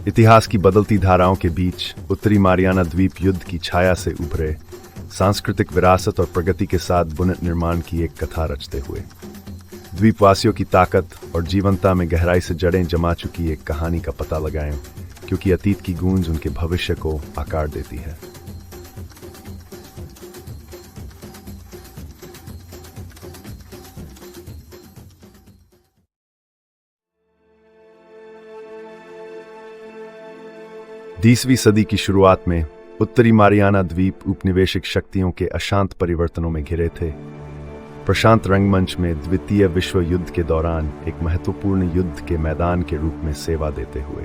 इतिहास की बदलती धाराओं के बीच उत्तरी मारियाना द्वीप युद्ध की छाया से उभरे, सांस्कृतिक विरासत और प्रगति के साथ पुनर्निर्माण की एक कथा रचते हुए द्वीपवासियों की ताकत और जीवंतता में गहराई से जड़ें जमा चुकी एक कहानी का पता लगाएं, क्योंकि अतीत की गूंज उनके भविष्य को आकार देती है। बीसवीं सदी की शुरुआत में उत्तरी मारियाना द्वीप उपनिवेशिक शक्तियों के अशांत परिवर्तनों में घिरे थे। प्रशांत रंगमंच में द्वितीय विश्व युद्ध के दौरान एक महत्वपूर्ण युद्ध के मैदान के रूप में सेवा देते हुए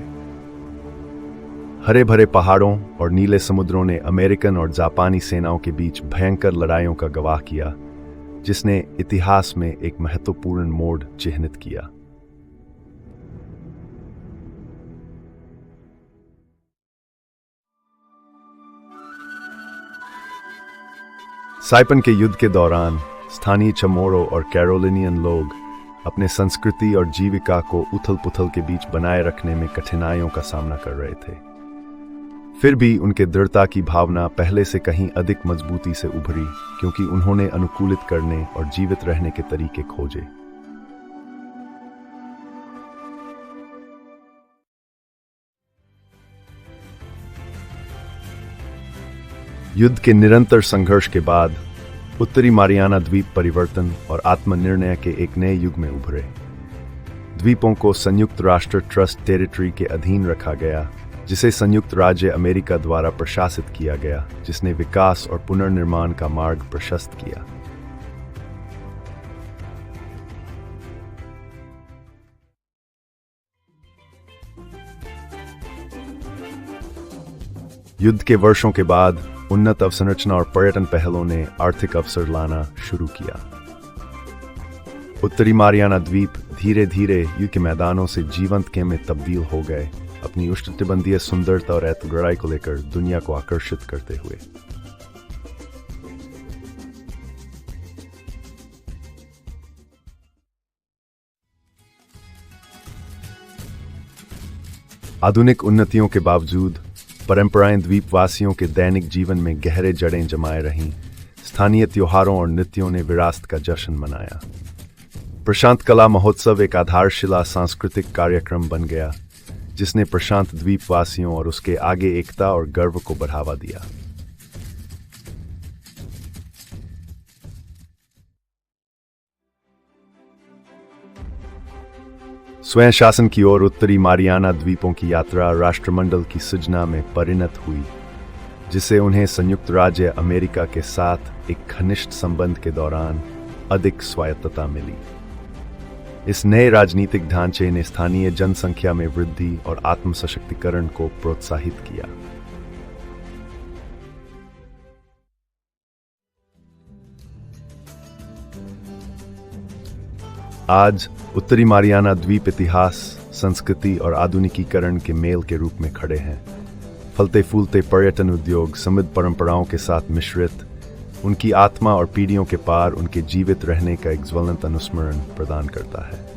हरे भरे पहाड़ों और नीले समुद्रों ने अमेरिकन और जापानी सेनाओं के बीच भयंकर लड़ाइयों का गवाह किया, जिसने इतिहास में एक महत्वपूर्ण मोड़ चिह्नित किया। साइपन के युद्ध के दौरान स्थानीय चमोरो और कैरोलिनियन लोग अपने संस्कृति और जीविका को उथल पुथल के बीच बनाए रखने में कठिनाइयों का सामना कर रहे थे। फिर भी उनके दृढ़ता की भावना पहले से कहीं अधिक मजबूती से उभरी, क्योंकि उन्होंने अनुकूलित करने और जीवित रहने के तरीके खोजे। युद्ध के निरंतर संघर्ष के बाद उत्तरी मारियाना द्वीप परिवर्तन और आत्मनिर्णय के एक नए युग में उभरे। द्वीपों को संयुक्त राष्ट्र ट्रस्ट टेरिटरी के अधीन रखा गया, जिसे संयुक्त राज्य अमेरिका द्वारा प्रशासित किया गया, जिसने विकास और पुनर्निर्माण का मार्ग प्रशस्त किया। युद्ध के वर्षों के बाद उन्नत अवसंरचना और पर्यटन पहलों ने आर्थिक अवसर लाना शुरू किया। उत्तरी मारियाना द्वीप धीरे धीरे युद्ध के मैदानों से जीवंत के में तब्दील हो गए, अपनी उष्णकटिबंधीय सुंदरता और ऐतिहासिक को लेकर दुनिया को आकर्षित करते हुए। आधुनिक उन्नतियों के बावजूद परंपराएं द्वीपवासियों के दैनिक जीवन में गहरे जड़ें जमाए रहीं। स्थानीय त्योहारों और नृत्यों ने विरासत का जश्न मनाया। प्रशांत कला महोत्सव एक आधारशिला सांस्कृतिक कार्यक्रम बन गया, जिसने प्रशांत द्वीपवासियों और उसके आगे एकता और गर्व को बढ़ावा दिया। स्वयं शासन की ओर उत्तरी मारियाना द्वीपों की यात्रा राष्ट्रमंडल की सृजना में परिणत हुई, जिससे उन्हें संयुक्त राज्य अमेरिका के साथ एक घनिष्ठ संबंध के दौरान अधिक स्वायत्तता मिली। इस नए राजनीतिक ढांचे ने स्थानीय जनसंख्या में वृद्धि और आत्म सशक्तिकरण को प्रोत्साहित किया। आज उत्तरी मारियाना द्वीप इतिहास, संस्कृति और आधुनिकीकरण के मेल के रूप में खड़े हैं। फलते फूलते पर्यटन उद्योग समृद्ध परंपराओं के साथ मिश्रित, उनकी आत्मा और पीढ़ियों के पार उनके जीवित रहने का एक ज्वलंत अनुस्मरण प्रदान करता है।